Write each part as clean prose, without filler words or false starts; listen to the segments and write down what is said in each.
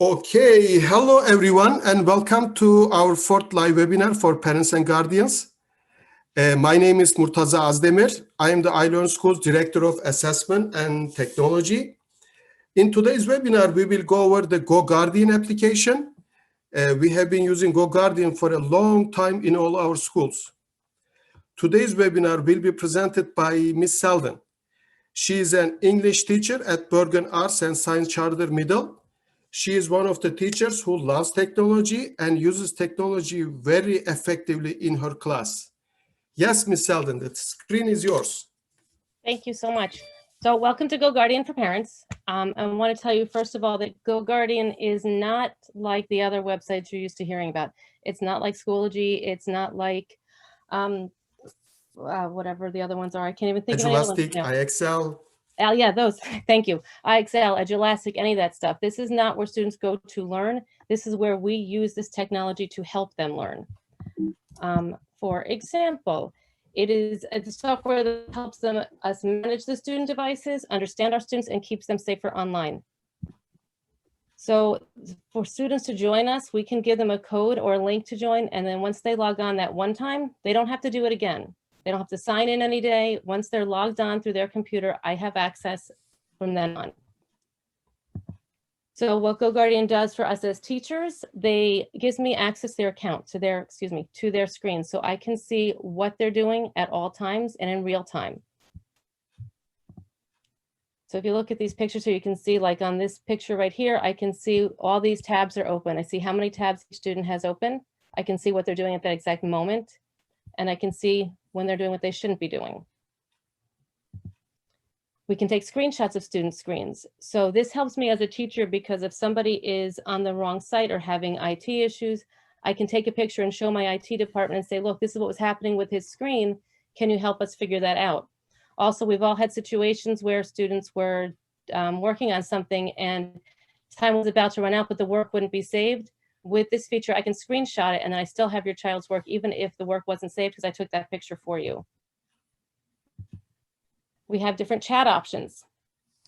Okay, hello everyone and welcome to our fourth live webinar for parents and guardians. My name is Murtaza Azdemir. I am the iLearn School's Director of Assessment and Technology. In today's webinar, we will go over the GoGuardian application. We have been using GoGuardian for a long time in all our schools. Today's webinar will be presented by Ms. Selden. She is an English teacher at Bergen Arts and Science Charter Middle. She is one of the teachers who loves technology and uses technology very effectively in her class. Yes, Ms. Selden, the screen is yours. Thank you so much. So welcome to GoGuardian for Parents. I want to tell you, first of all, that GoGuardian is not like the other websites you're used to hearing about. It's not like Schoology. It's not like whatever the other ones are. I can't even think of any other ones now. iExcel. Yeah, those. Thank you. iExcel, Edulastic, any of that stuff. This is not where students go to learn. This is where we use this technology to help them learn. For example, it is a software that helps us manage the student devices, understand our students, and keeps them safer online. So for students to join us, we can give them a code or a link to join, and then once they log on that one time, they don't have to do it again. They don't have to sign in any day. Once they're logged on through their computer, I have access from then on. So what GoGuardian does for us as teachers, gives me access to their account, to their screen, so I can see what they're doing at all times and in real time. So if you look at these pictures here, you can see, like on this picture right here, I can see all these tabs are open. I see how many tabs each student has open. I can see what they're doing at that exact moment, and I can see when they're doing what they shouldn't be doing. We can take screenshots of student screens. So this helps me as a teacher, because if somebody is on the wrong site or having IT issues, I can take a picture and show my IT department and say, look, this is what was happening with his screen. Can you help us figure that out? Also, we've all had situations where students were working on something and time was about to run out, but the work wouldn't be saved. With this feature, I can screenshot it and then I still have your child's work, even if the work wasn't saved, because I took that picture for you. We have different chat options.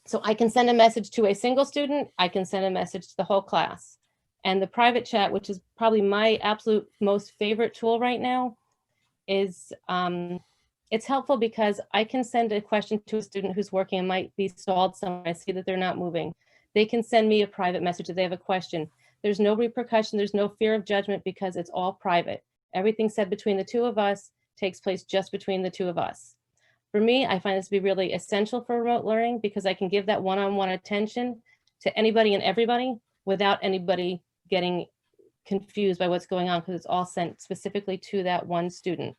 So I can send a message to a single student. I can send a message to the whole class. And the private chat, which is probably my absolute most favorite tool right now, is it's helpful because I can send a question to a student who's working and might be stalled somewhere. I see that they're not moving. They can send me a private message if they have a question. There's no repercussion. There's no fear of judgment because it's all private. Everything said between the two of us takes place just between the two of us. For me, I find this to be really essential for remote learning because I can give that one-on-one attention to anybody and everybody without anybody getting confused by what's going on, because it's all sent specifically to that one student.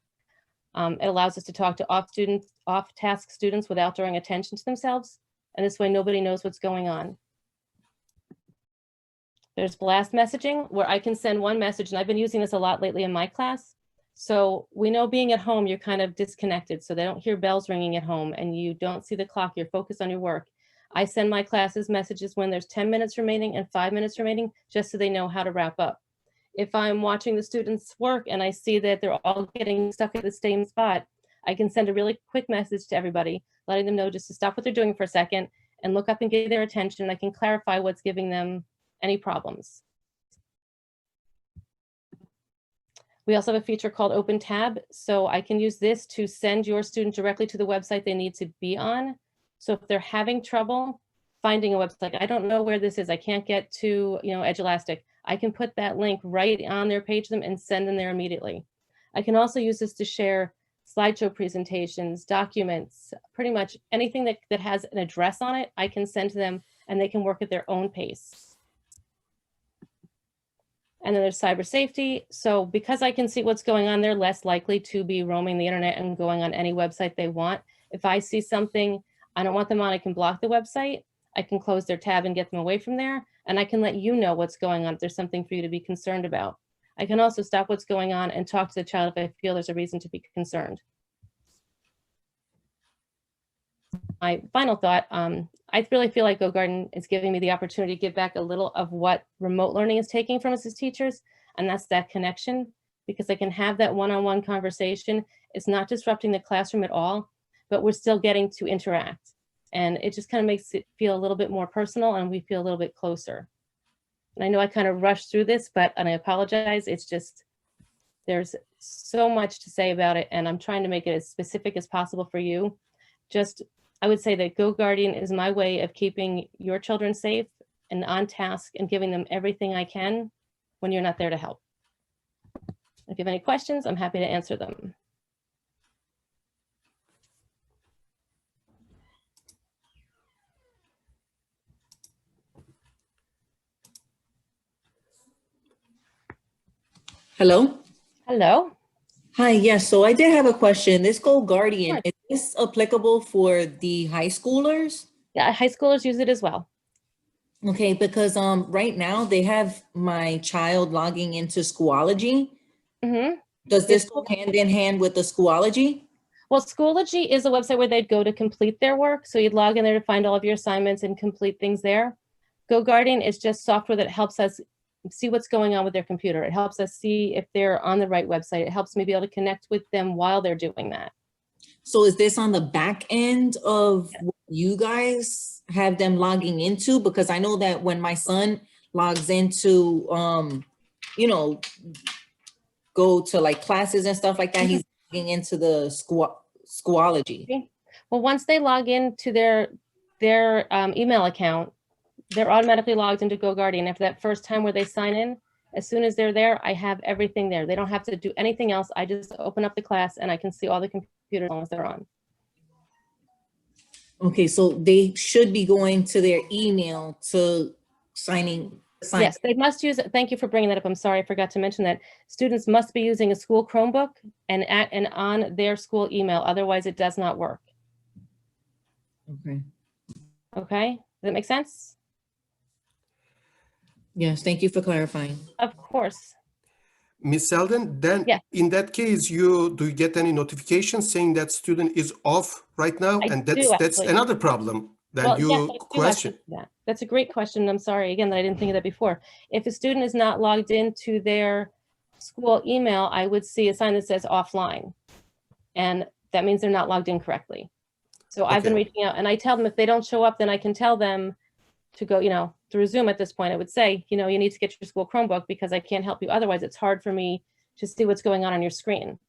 It allows us to talk to off-task students without drawing attention to themselves, and this way nobody knows what's going on. There's blast messaging, where I can send one message, and I've been using this a lot lately in my class. So we know being at home, you're kind of disconnected, so they don't hear bells ringing at home and you don't see the clock, you're focused on your work. I send my classes messages when there's 10 minutes remaining and 5 minutes remaining, just so they know how to wrap up. If I'm watching the students work and I see that they're all getting stuck at the same spot, I can send a really quick message to everybody, letting them know just to stop what they're doing for a second and look up and get their attention. I can clarify what's giving them any problems. We also have a feature called Open Tab. So I can use this to send your student directly to the website they need to be on. So if they're having trouble finding a website, I don't know where this is, I can't get to Edulastic, I can put that link right on their page them and send them there immediately. I can also use this to share slideshow presentations, documents, pretty much anything that has an address on it, I can send to them and they can work at their own pace. And then there's cyber safety. So because I can see what's going on, they're less likely to be roaming the internet and going on any website they want. If I see something I don't want them on, I can block the website. I can close their tab and get them away from there. And I can let you know what's going on if there's something for you to be concerned about. I can also stop what's going on and talk to the child if I feel there's a reason to be concerned. My final thought, I really feel like GoGuardian is giving me the opportunity to give back a little of what remote learning is taking from us as teachers, and that's that connection, because I can have that one-on-one conversation. It's not disrupting the classroom at all, but we're still getting to interact. And it just kind of makes it feel a little bit more personal and we feel a little bit closer. And I know I kind of rushed through this, and I apologize. It's just, there's so much to say about it, and I'm trying to make it as specific as possible for you. Just, I would say that GoGuardian is my way of keeping your children safe and on task and giving them everything I can when you're not there to help. If you have any questions, I'm happy to answer them. Hello. Hello. Hi. Yes. So I did have a question. This GoGuardian, Sure. is this applicable for the high schoolers? Yeah, high schoolers use it as well. Okay, because right now they have my child logging into Schoology. Mm-hmm. Does this go hand in hand with the Schoology? Well, Schoology is a website where they'd go to complete their work. So you'd log in there to find all of your assignments and complete things there. GoGuardian is just software that helps us see what's going on with their computer. It helps us see if they're on the right website. It helps me be able to connect with them while they're doing that. So is this on the back end of what you guys have them logging into? Because I know that when my son logs into, you know, go to like classes and stuff like that, he's logging into the Schoology. Okay. Well, once they log into their email account, they're automatically logged into GoGuardian. After that first time where they sign in, as soon as they're there, I have everything there. They don't have to do anything else. I just open up the class and I can see all the computers as long as they're on. Okay, so they should be going to their email to sign. Yes, they must use it. Thank you for bringing that up. I'm sorry, I forgot to mention that. Students must be using a school Chromebook and on their school email. Otherwise, it does not work. Okay. Okay, does that make sense? Yes, thank you for clarifying. Of course. Ms. Selden, then Yeah. in that case, do you get any notification saying that student is off right now? I And do, that's actually. another problem that Well, you yes, I do question. actually do that. That's a great question. I'm sorry, again, that I didn't think of that before. If a student is not logged into their school email, I would see a sign that says offline. And that means they're not logged in correctly. So I've been Okay. reaching out and I tell them if they don't show up, then I can tell them to go, to resume at this point. I would say, you need to get your school Chromebook because I can't help you. Otherwise, it's hard for me to see what's going on your screen.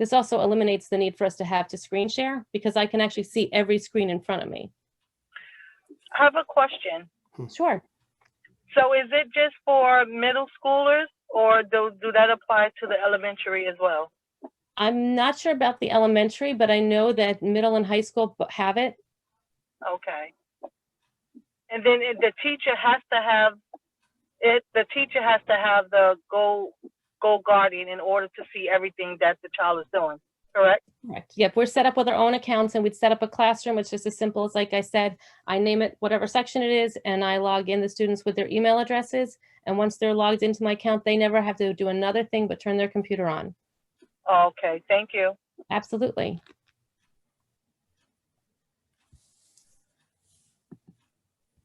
This also eliminates the need for us to have to screen share because I can actually see every screen in front of me. I have a question. Sure. So is it just for middle schoolers or do that apply to the elementary as well? I'm not sure about the elementary, but I know that middle and high school have it. Okay. And then the teacher has to have it. The teacher has to have the GoGuardian in order to see everything that the child is doing. Correct? Correct. Yep. We're set up with our own accounts and we'd set up a classroom. It's just as simple as, like I said, I name it whatever section it is, and I log in the students with their email addresses. And once they're logged into my account, they never have to do another thing but turn their computer on. Okay. Thank you. Absolutely.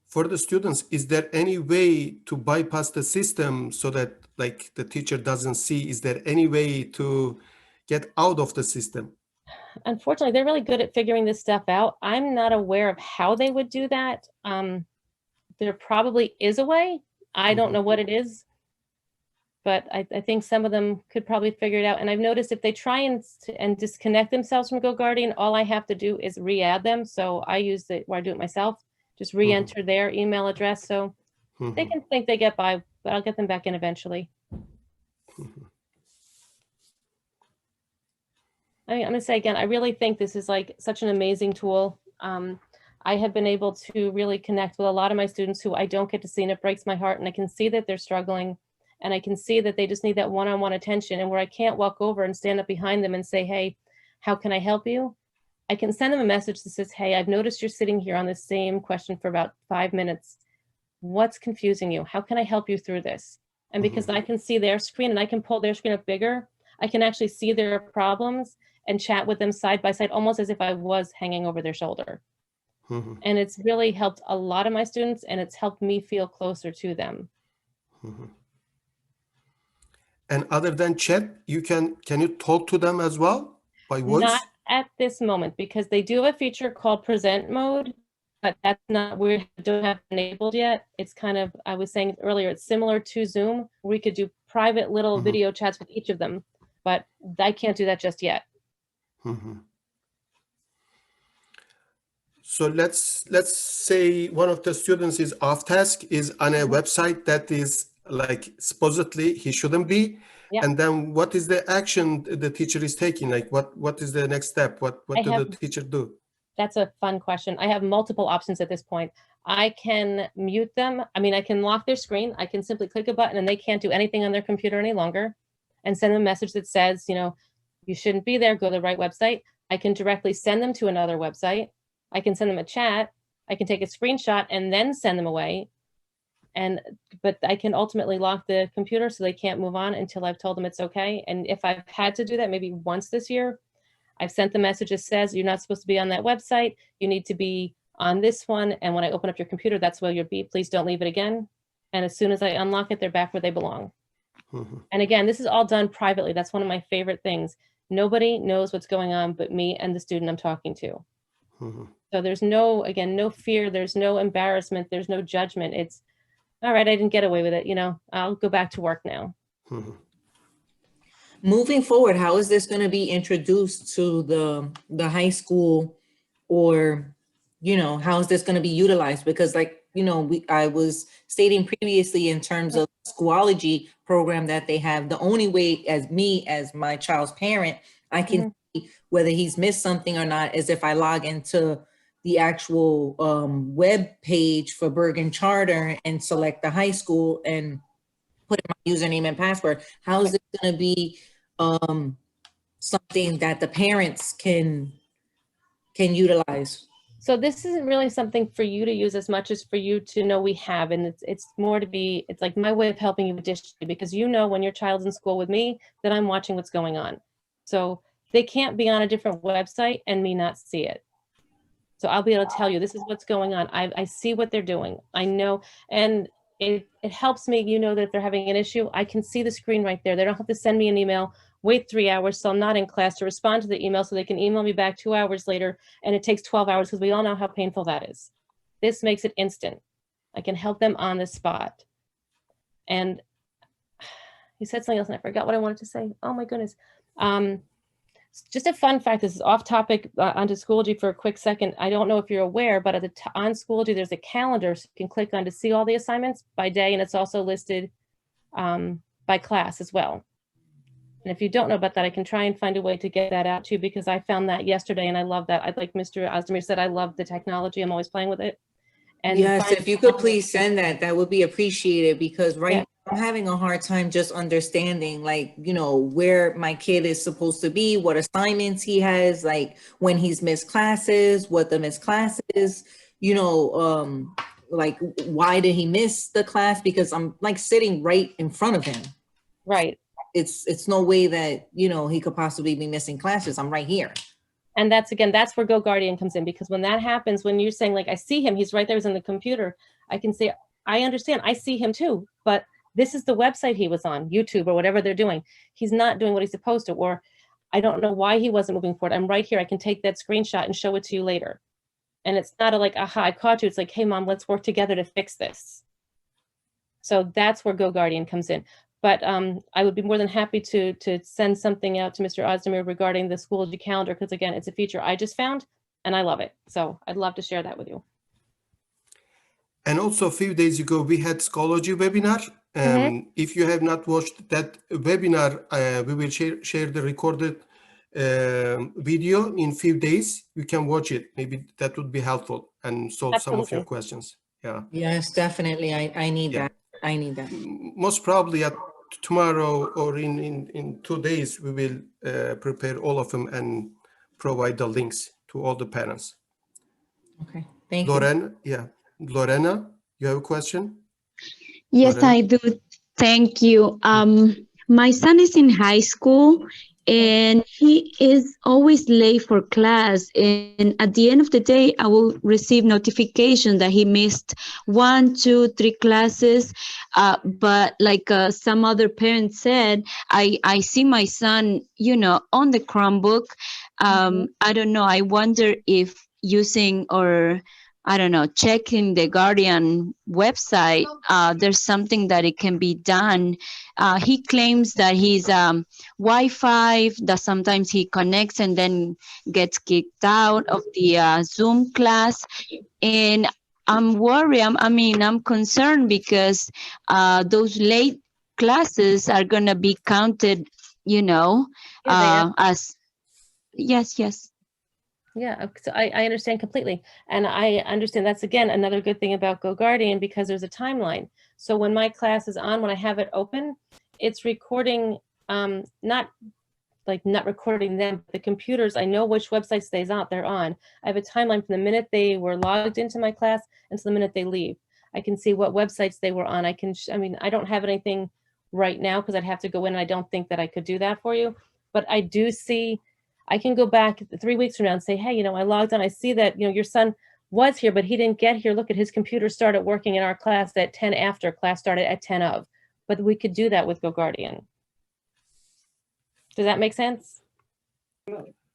For the students, is there any way to bypass the system so that like the teacher doesn't see? Is there any way to get out of the system? Unfortunately, they're really good at figuring this stuff out. I'm not aware of how they would do that. There probably is a way. I don't know what it is, but I think some of them could probably figure it out. And I've noticed if they try and disconnect themselves from GoGuardian, all I have to do is re-add them. So I use it where I do it myself, just re-enter their email address. So they can think they get by, but I'll get them back in eventually. I mean, I'm gonna say again, I really think this is like such an amazing tool. I have been able to really connect with a lot of my students who I don't get to see, and it breaks my heart. And I can see that they're struggling, and I can see that they just need that one-on-one attention. And where I can't walk over and stand up behind them and say, "Hey, how can I help you?" I can send them a message that says, "Hey, I've noticed you're sitting here on the same question for about 5 minutes. What's confusing you? How can I help you through this?" And because I can see their screen and I can pull their screen up bigger, I can actually see their problems and chat with them side by side, almost as if I was hanging over their shoulder. And it's really helped a lot of my students, and it's helped me feel closer to them. And other than chat, can you talk to them as well by voice? Not at this moment, because they do have a feature called present mode. but that's not, we don't have it enabled yet. It's kind of, I was saying earlier, it's similar to Zoom. We could do private little video chats with each of them, but I can't do that just yet. So let's say one of the students is off task, is on a website that is like supposedly he shouldn't be. Yeah. And then what is the action the teacher is taking? Like what is the next step? What do the teacher do? That's a fun question. I have multiple options at this point. I can mute them. I mean, I can lock their screen. I can simply click a button and they can't do anything on their computer any longer, and send them a message that says, you know, you shouldn't be there, go to the right website. I can directly send them to another website. I can send them a chat. I can take a screenshot and then send them away. But I can ultimately lock the computer so they can't move on until I've told them it's okay. And if I've had to do that maybe once this year, I've sent the message that says, you're not supposed to be on that website. You need to be on this one. And when I open up your computer, that's where you'll be. Please don't leave it again. And as soon as I unlock it, they're back where they belong. And again, this is all done privately. That's one of my favorite things. Nobody knows what's going on but me and the student I'm talking to. So there's no, again, no fear. There's no embarrassment. There's no judgment. It's, all right, I didn't get away with it. You know, I'll go back to work now. Moving forward, how is this going to be introduced to the high school, or, you know, how is this going to be utilized? Because like, you know, I was stating previously in terms of Schoology program that they have, the only way as my child's parent, I can see whether he's missed something or not is if I log into the actual web page for Bergen Charter and select the high school and put in my username and password. How is it going to be something that the parents can utilize? So this isn't really something for you to use as much as for you to know we have, and it's more to be, it's like my way of helping you additionally, because you know when your child's in school with me that I'm watching what's going on. So they can't be on a different website and me not see it. So I'll be able to tell you, this is what's going on. I see what they're doing. I know, and it helps me, you know, that if they're having an issue, I can see the screen right there. They don't have to send me an email, wait 3 hours so I'm not in class to respond to the email so they can email me back 2 hours later, and it takes 12 hours because we all know how painful that is. This makes it instant. I can help them on the spot. And he said something else and I forgot what I wanted to say. Oh my goodness. Just a fun fact, this is off topic onto Schoology for a quick second. I don't know if you're aware, but on Schoology, there's a calendar so you can click on to see all the assignments by day, and it's also listed by class as well. And if you don't know about that, I can try and find a way to get that out too, because I found that yesterday and I love that. I'd like Mr. Ozdemir said, I love the technology. I'm always playing with it. And yes, if you could please send that, that would be appreciated, because now I'm having a hard time just understanding, like, you know, where my kid is supposed to be, what assignments he has, like when he's missed classes, what the missed classes, you know, like why did he miss the class? Because I'm like sitting right in front of him. Right. It's no way that, you know, he could possibly be missing classes. I'm right here. And that's, again, that's where GoGuardian comes in, because when that happens, when you're saying like, I see him, he's right there, he's in the computer, I can say, I understand, I see him too, but this is the website he was on, YouTube or whatever they're doing. He's not doing what he's supposed to, or I don't know why he wasn't moving forward. I'm right here. I can take that screenshot and show it to you later. And it's not a like, aha, I caught you. It's like, hey mom, let's work together to fix this. So that's where GoGuardian comes in. But I would be more than happy to send something out to Mr. Ozdemir regarding the Schoology calendar, because again, it's a feature I just found and I love it. So I'd love to share that with you. And also a few days ago, we had Schoology Webinar. If you have not watched that webinar, we will share the recorded video in few days. You can watch it. Maybe that would be helpful and solve some of your questions. Yeah. Yes, definitely. I need that. I need that. Most probably at tomorrow or in 2 days, we will prepare all of them and provide the links to all the parents. Okay, thank you. Lorena, you have a question? Yes, Lorena? I do. Thank you. My son is in high school and he is always late for class. And at the end of the day, I will receive notification that he missed 1, 2, 3 classes. But like some other parents said, I see my son, you know, on the Chromebook. I don't know. I wonder if using or I don't know, checking the Guardian website, there's something that it can be done. He claims that he's Wi-Fi, that sometimes he connects and then gets kicked out of the Zoom class. And I'm worried, I'm concerned because those late classes are going to be counted, as, yes. Yeah, so I understand completely. And I understand that's, again, another good thing about GoGuardian, because there's a timeline. So when my class is on, when I have it open, it's recording, not recording them, the computers. I know which websites they're on. I have a timeline from the minute they were logged into my class until the minute they leave. I can see what websites they were on. I don't have anything right now because I'd have to go in, and I don't think that I could do that for you. But I do see, I can go back 3 weeks from now and say, hey, I logged on. I see that, your son was here, but he didn't get here. Look at his computer started working in our class at 10 after, class started at 10 of. But we could do that with GoGuardian. Does that make sense?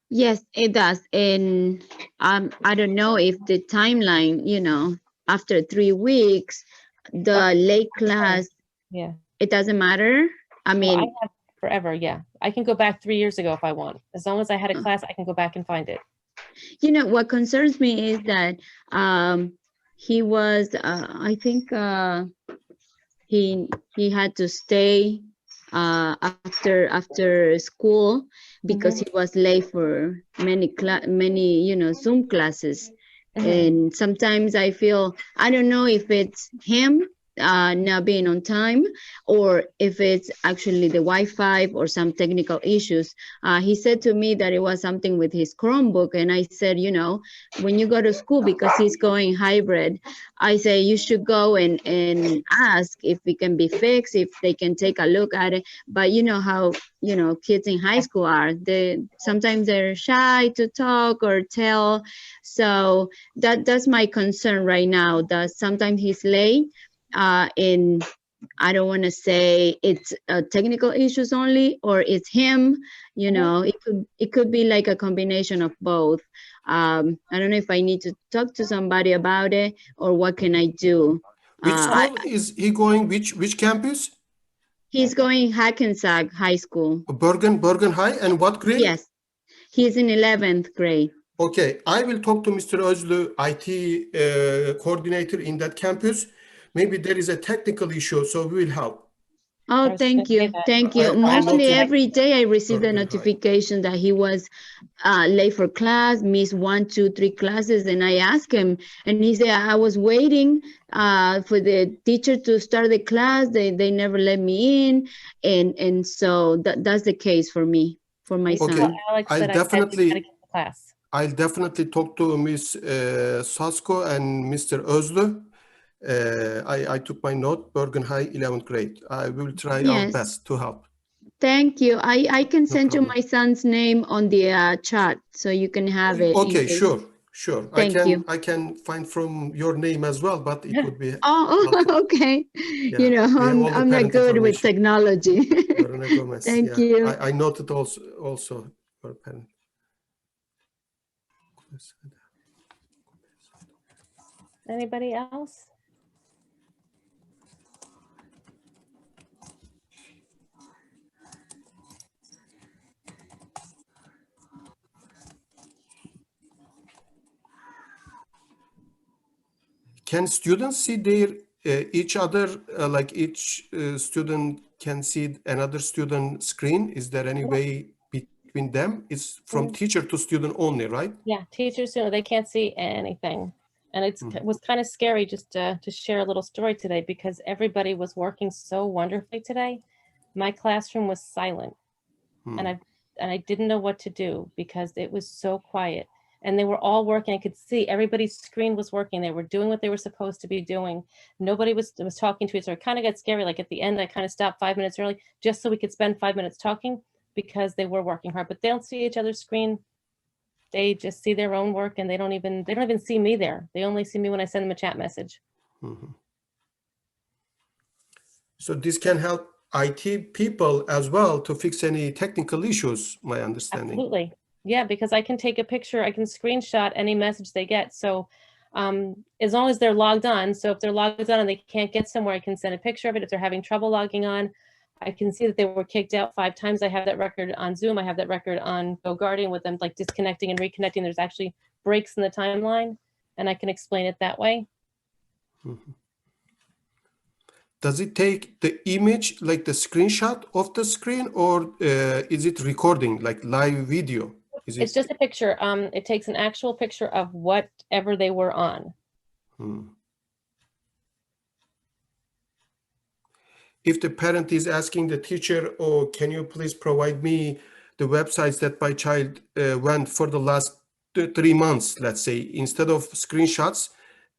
Yes, it does. And I don't know if the timeline, after 3 weeks, the late class, yeah, it doesn't matter. I have forever. Yeah, I can go back 3 years ago if I want. As long as I had a class, I can go back and find it. What concerns me is that he was, I think he had to stay after school because he was late for many Zoom classes. And sometimes I feel, I don't know if it's him not being on time or if it's actually the Wi-Fi or some technical issues. He said to me that it was something with his Chromebook, and I said, when you go to school, because he's going hybrid, I say you should go and ask if it can be fixed, if they can take a look at it. But you know how kids in high school are, sometimes they're shy to talk or tell. So that's my concern right now, that sometimes he's late. And I don't want to say it's technical issues only, or it's him. It could be like a combination of both. I don't know if I need to talk to somebody about it or what can I do. Which school is he going? Which campus? He's going Hackensack High School. Bergen High, and what grade? Yes, he's in 11th grade. Okay, I will talk to Mr. Özlü, IT coordinator in that campus. Maybe there is a technical issue, so we will help. Oh, thank you. Thank you. Mostly every day I receive a notification that he was late for class, missed 1, 2, 3 classes. And I asked him, and he said, I was waiting for the teacher to start the class. They never let me in. And so that's the case for me, for my son. I'll definitely talk to Ms. Sasko and Mr. Özlü. I took my note, Bergen High, 11th grade. I will try our best to help. Thank you. I can send you my son's name on the chat so you can have it. Okay, sure. Thank you. I can find from your name as well, but it would be. Okay. Yeah, I'm not good with technology. Thank you. I noted also your parent. Anybody else? Can students see their each other, like each student can see another student screen? Is there any way between them? It's from teacher to student only, right? Yeah, teachers, they can't see anything. And it was kind of scary just to share a little story today because everybody was working so wonderfully today. My classroom was silent and I didn't know what to do because it was so quiet. And they were all working. I could see everybody's screen was working. They were doing what they were supposed to be doing. Nobody was talking to each other. It kind of got scary. Like at the end, I kind of stopped 5 minutes early just so we could spend 5 minutes talking because they were working hard. But they don't see each other's screen. They just see their own work and they don't even see me there. They only see me when I send them a chat message. So this can help IT people as well to fix any technical issues, my understanding. Absolutely. Yeah, because I can take a picture, I can screenshot any message they get. So as long as they're logged on. So if they're logged on and they can't get somewhere, I can send a picture of it. If they're having trouble logging on, I can see that they were kicked out 5 times. I have that record on Zoom. I have that record on GoGuardian with them like disconnecting and reconnecting. There's actually breaks in the timeline, and I can explain it that way. Mhm. Does it take the image, like the screenshot of the screen, or is it recording, like live video? It's just a picture. It takes an actual picture of whatever they were on. If the parent is asking the teacher, oh, can you please provide me the websites that my child went for the last 3 months, let's say, instead of screenshots,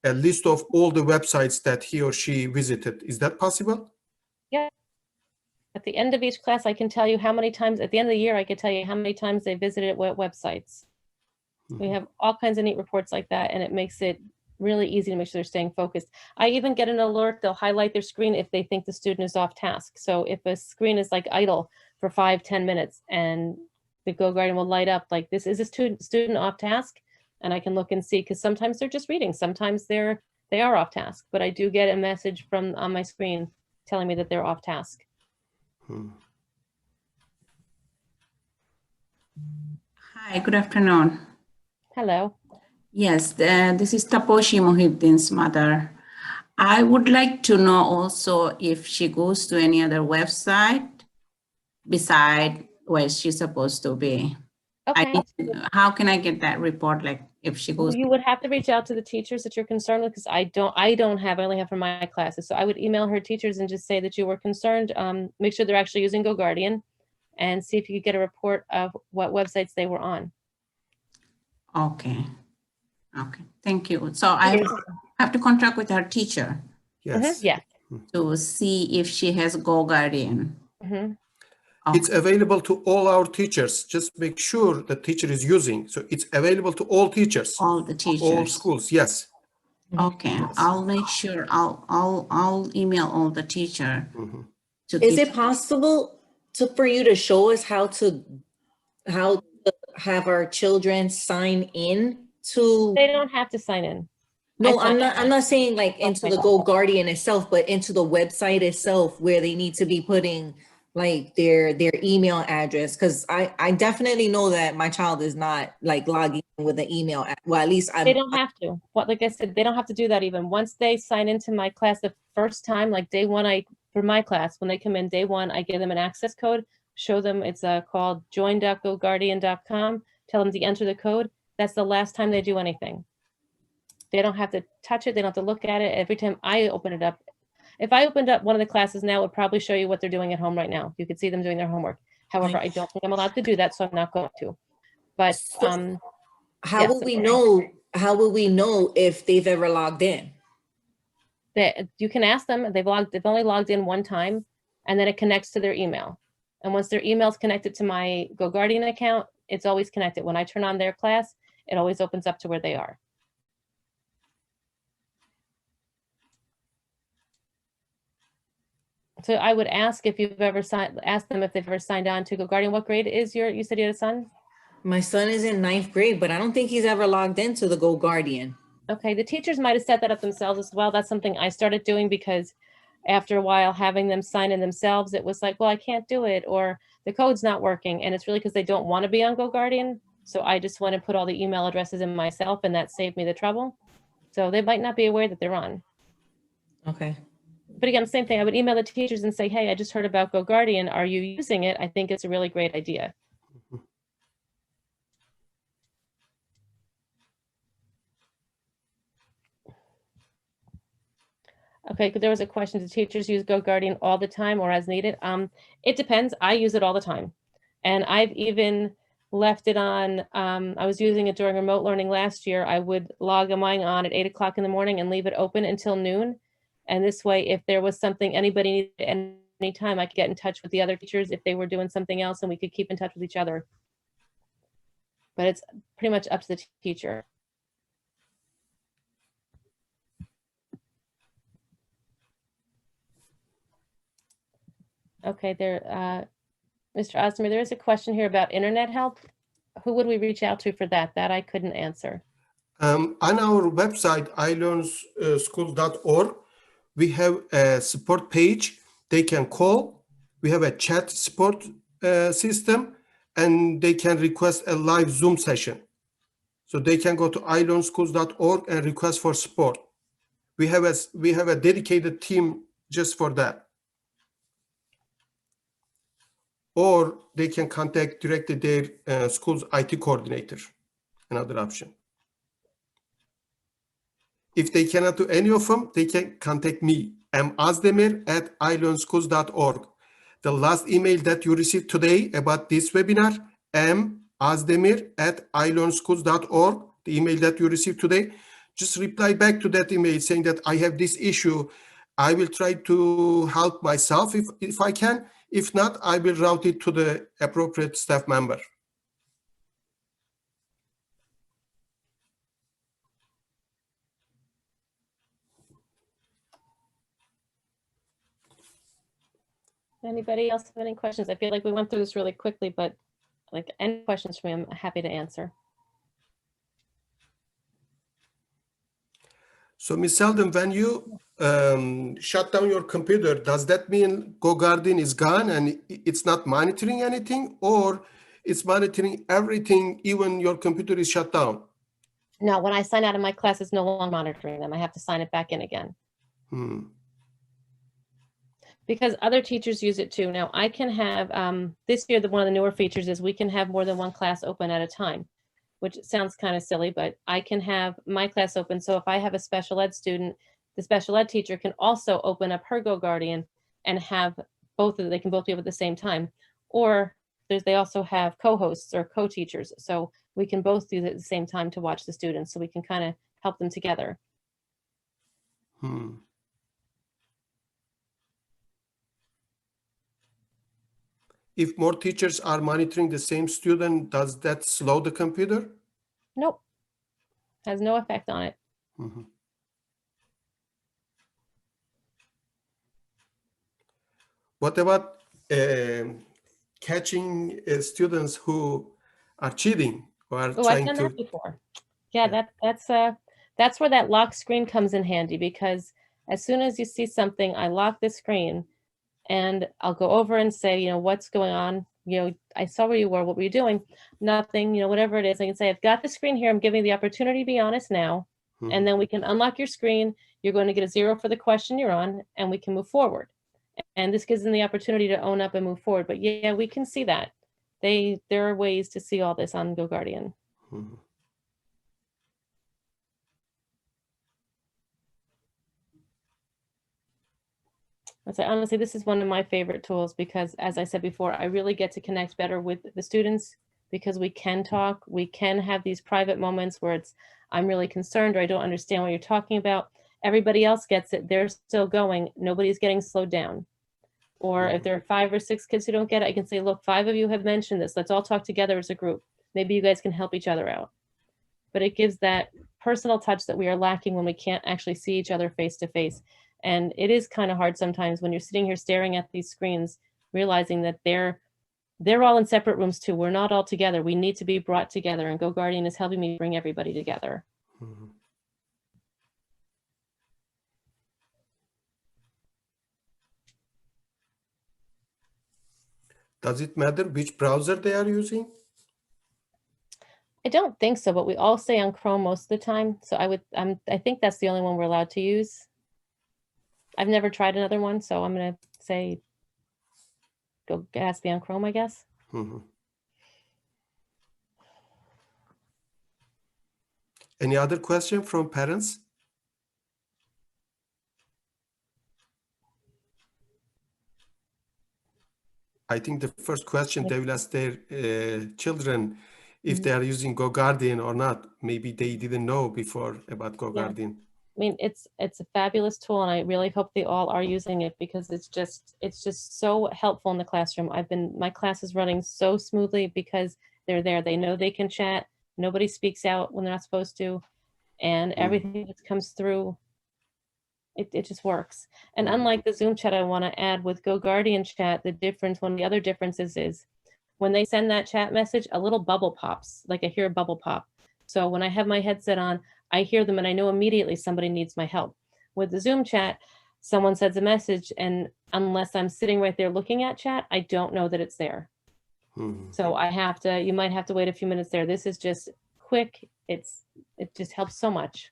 a list of all the websites that he or she visited. Is that possible? Yeah. At the end of each class, I can tell you how many times, at the end of the year, I could tell you how many times they visited what websites. We have all kinds of neat reports like that, and it makes it really easy to make sure they're staying focused. I even get an alert, they'll highlight their screen if they think the student is off task. So if a screen is like idle for 5-10 minutes and the GoGuardian will light up like, this is a student off task, and I can look and see, because sometimes they're just reading, sometimes they are off task, but I do get a message from on my screen telling me that they're off task. Hi, good afternoon. Hello. Yes, this is Taposhi Mohibdin's mother. I would like to know also if she goes to any other website beside where she's supposed to be. Okay. How can I get that report? Like if she goes. You would have to reach out to the teachers that you're concerned with, because I only have for my classes. So I would email her teachers and just say that you were concerned. Make sure they're actually using GoGuardian, and see if you could get a report of what websites they were on. Okay. Okay. Thank you. So I have to contract with her teacher. Yes. Yeah. To see if she has GoGuardian. It's available to all our teachers. Just make sure the teacher is using. So it's available to all teachers. All the teachers. All schools. Yes. Okay. Yes. I'll make sure. I'll email all the teacher. Is it possible for you to show us how to have our children sign in to? They don't have to sign in. No, I'm not saying like into the GoGuardian itself, but into the website itself, where they need to be putting like their email address, because I definitely know that my child is not like logging in with an email. Well, at least they don't have to. Like I said, they don't have to do that even. Once they sign into my class the first time, like day one, for my class, when they come in day one, I give them an access code, show them it's called join.goguardian.com, tell them to enter the code. That's the last time they do anything. They don't have to touch it. They don't have to look at it. Every time I open it up, if I opened up one of the classes now, it would probably show you what they're doing at home right now. You could see them doing their homework. However, I don't think I'm allowed to do that, so I'm not going to. But how will we know? How will we know if they've ever logged in? That you can ask them. They've only logged in one time, and then it connects to their email. And once their email is connected to my GoGuardian account, it's always connected. When I turn on their class, it always opens up to where they are. So I would ask if you've ever ask them if they've ever signed on to GoGuardian. What grade is you said you had a son? My son is in 9th grade, but I don't think he's ever logged into the GoGuardian. Okay, the teachers might have set that up themselves as well. That's something I started doing, because after a while having them sign in themselves, it was like, well, I can't do it, or the code's not working. And it's really because they don't want to be on GoGuardian. So I just want to put all the email addresses in myself, and that saved me the trouble. So they might not be aware that they're on. Okay. But again, same thing. I would email the teachers and say, hey, I just heard about GoGuardian. Are you using it? I think it's a really great idea. Okay, because there was a question, do teachers use GoGuardian all the time or as needed? It depends. I use it all the time. And I've even left it on, I was using it during remote learning last year. I would log mine on at 8 o'clock in the morning and leave it open until noon. And this way, if there was something anybody needed at any time, I could get in touch with the other teachers if they were doing something else, and we could keep in touch with each other. But it's pretty much up to the teacher. Okay, Mr. Ozdemir, there is a question here about internet help. Who would we reach out to for that? That I couldn't answer. On our website, ilearnschool.org, we have a support page. They can call. We have a chat support system, and they can request a live Zoom session. So they can go to ilearnschools.org and request for support. We have a dedicated team just for that. Or they can contact directly their school's IT coordinator, another option. If they cannot do any of them, they can contact me. I'm azdemir@ilearnschools.org. The last email that you received today about this webinar, azdemir@ilearnschools.org, the email that you received today, just reply back to that email saying that I have this issue. I will try to help myself if I can. If not, I will route it to the appropriate staff member. Anybody else have any questions? I feel like we went through this really quickly, but like any questions for me, I'm happy to answer. So Ms. Selden, when you shut down your computer, does that mean GoGuardian is gone and it's not monitoring anything, or it's monitoring everything, even your computer is shut down? No, when I sign out of my class, it's no longer monitoring them. I have to sign it back in again. Because other teachers use it too. Now I can have, this year, one of the newer features is we can have more than one class open at a time, which sounds kind of silly, but I can have my class open. So if I have a special ed student, the special ed teacher can also open up her GoGuardian and have both of them, they can both be up at the same time. Or they also have co-hosts or co-teachers. So we can both do it at the same time to watch the students. So we can kind of help them together. If more teachers are monitoring the same student, does that slow the computer? Nope. Has no effect on it. What about catching students who are cheating or are Oh, I've done that before. Yeah, that's where that lock screen comes in handy, because as soon as you see something, I lock the screen and I'll go over and say, you know, what's going on? You know, I saw where you were. What were you doing? Nothing, you know, whatever it is. I can say, I've got the screen here. I'm giving you the opportunity to be honest now. And then we can unlock your screen. You're going to get a 0 for the question you're on, and we can move forward. And this gives them the opportunity to own up and move forward. But yeah, we can see that. There are ways to see all this on GoGuardian. I'd say, honestly, this is one of my favorite tools because, as I said before, I really get to connect better with the students because we can talk. We can have these private moments where it's, I'm really concerned or I don't understand what you're talking about. Everybody else gets it. They're still going. Nobody's getting slowed down. Or if there are 5 or 6 kids who don't get it, I can say, look, 5 of you have mentioned this. Let's all talk together as a group. Maybe you guys can help each other out. But it gives that personal touch that we are lacking when we can't actually see each other face to face. And it is kind of hard sometimes when you're sitting here staring at these screens, realizing that they're all in separate rooms too. We're not all together. We need to be brought together, and GoGuardian is helping me bring everybody together. Does it matter which browser they are using? I don't think so, but we all stay on Chrome most of the time. So I think that's the only one we're allowed to use. I've never tried another one, so I'm going to say it has to be on Chrome, I guess. Any other question from parents? I think the first question they will ask their children if they are using GoGuardian or not. Maybe they didn't know before about GoGuardian. Yeah. I mean, it's a fabulous tool, and I really hope they all are using it because it's just so helpful in the classroom. My class is running so smoothly because they're there. They know they can chat. Nobody speaks out when they're not supposed to, and everything that comes through, it just works. And unlike the Zoom chat, I want to add with GoGuardian chat, one of the other differences is when they send that chat message, a little bubble pops, like I hear a bubble pop. So when I have my headset on, I hear them and I know immediately somebody needs my help. With the Zoom chat, someone sends a message, and unless I'm sitting right there looking at chat, I don't know that it's there. So you might have to wait a few minutes there. This is just quick. It just helps so much.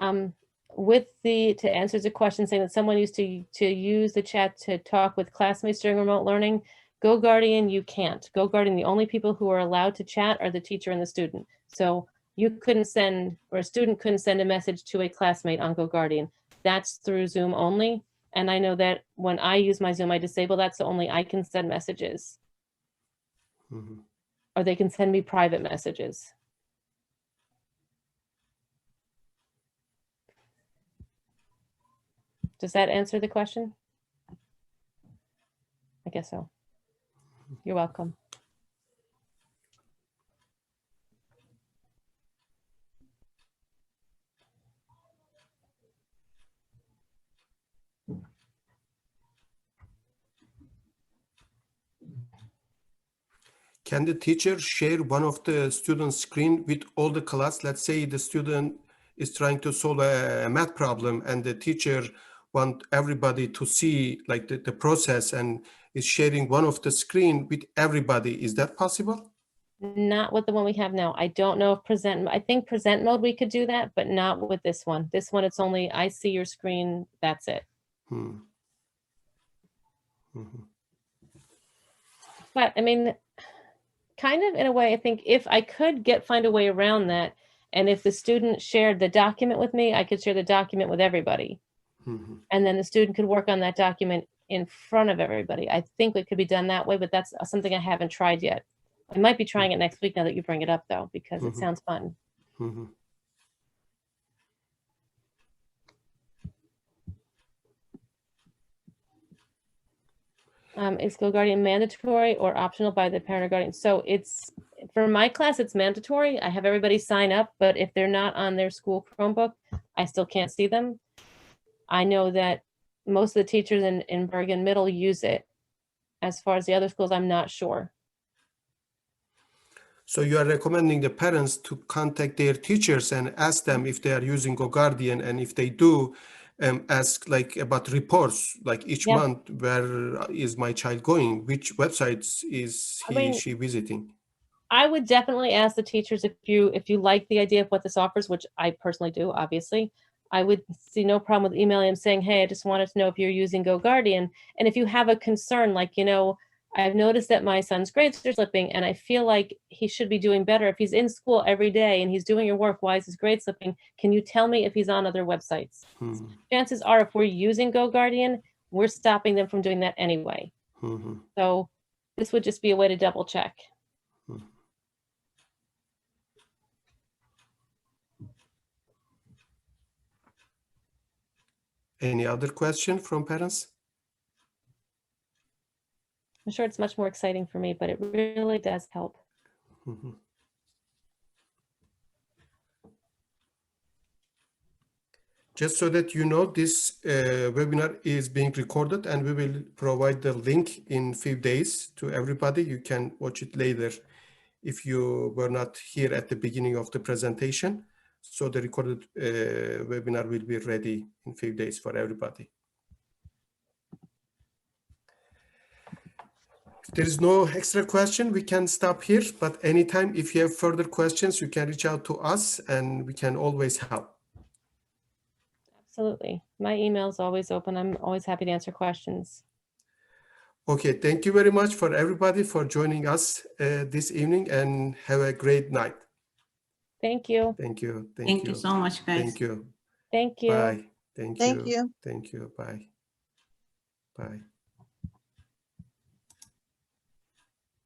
To answer the question saying that someone used to use the chat to talk with classmates during remote learning, GoGuardian, you can't. GoGuardian, the only people who are allowed to chat are the teacher and the student. So you couldn't send, or a student couldn't send a message to a classmate on GoGuardian. That's through Zoom only. And I know that when I use my Zoom, I disable that, so only I can send messages. Or they can send me private messages. Does that answer the question? I guess so. You're welcome. Can the teacher share one of the student's screen with all the class? Let's say the student is trying to solve a math problem and the teacher want everybody to see like the process and is sharing one of the screen with everybody. Is that possible? Not with the one we have now. I don't know if I think present mode we could do that, but not with this one. This one, it's only I see your screen, that's it. But I mean, kind of in a way, I think if I could find a way around that, and if the student shared the document with me, I could share the document with everybody. And then the student could work on that document in front of everybody. I think it could be done that way, but that's something I haven't tried yet. I might be trying it next week now that you bring it up, though, because it sounds fun. Is GoGuardian mandatory or optional by the parent or guardian? So it's, for my class, it's mandatory. I have everybody sign up, but if they're not on their school Chromebook, I still can't see them. I know that most of the teachers in Bergen Middle use it. As far as the other schools, I'm not sure. So you are recommending the parents to contact their teachers and ask them if they are using GoGuardian, and if they do, ask like about reports, like each month, where is my child going? Which websites is she visiting? I would definitely ask the teachers if you like the idea of what this offers, which I personally do, obviously. I would see no problem with emailing them saying, hey, I just wanted to know if you're using GoGuardian. And if you have a concern, like, I've noticed that my son's grades are slipping and I feel like he should be doing better. If he's in school every day and he's doing your work, why is his grade slipping? Can you tell me if he's on other websites? Chances are if we're using GoGuardian, we're stopping them from doing that anyway. So this would just be a way to double check. Any other question from parents? I'm sure it's much more exciting for me, but it really does help. Just so that you know, this webinar is being recorded and we will provide the link in a few days to everybody. You can watch it later if you were not here at the beginning of the presentation. So the recorded webinar will be ready in a few days for everybody. If there is no extra question, we can stop here. But anytime, if you have further questions, you can reach out to us and we can always help. Absolutely. My email is always open. I'm always happy to answer questions. Okay, thank you very much for everybody for joining us this evening, and have a great night. Thank you. Thank you. Thank you so much, guys. Thank you. Thank you. Bye. Thank you. Thank you. Thank you. Bye. Bye.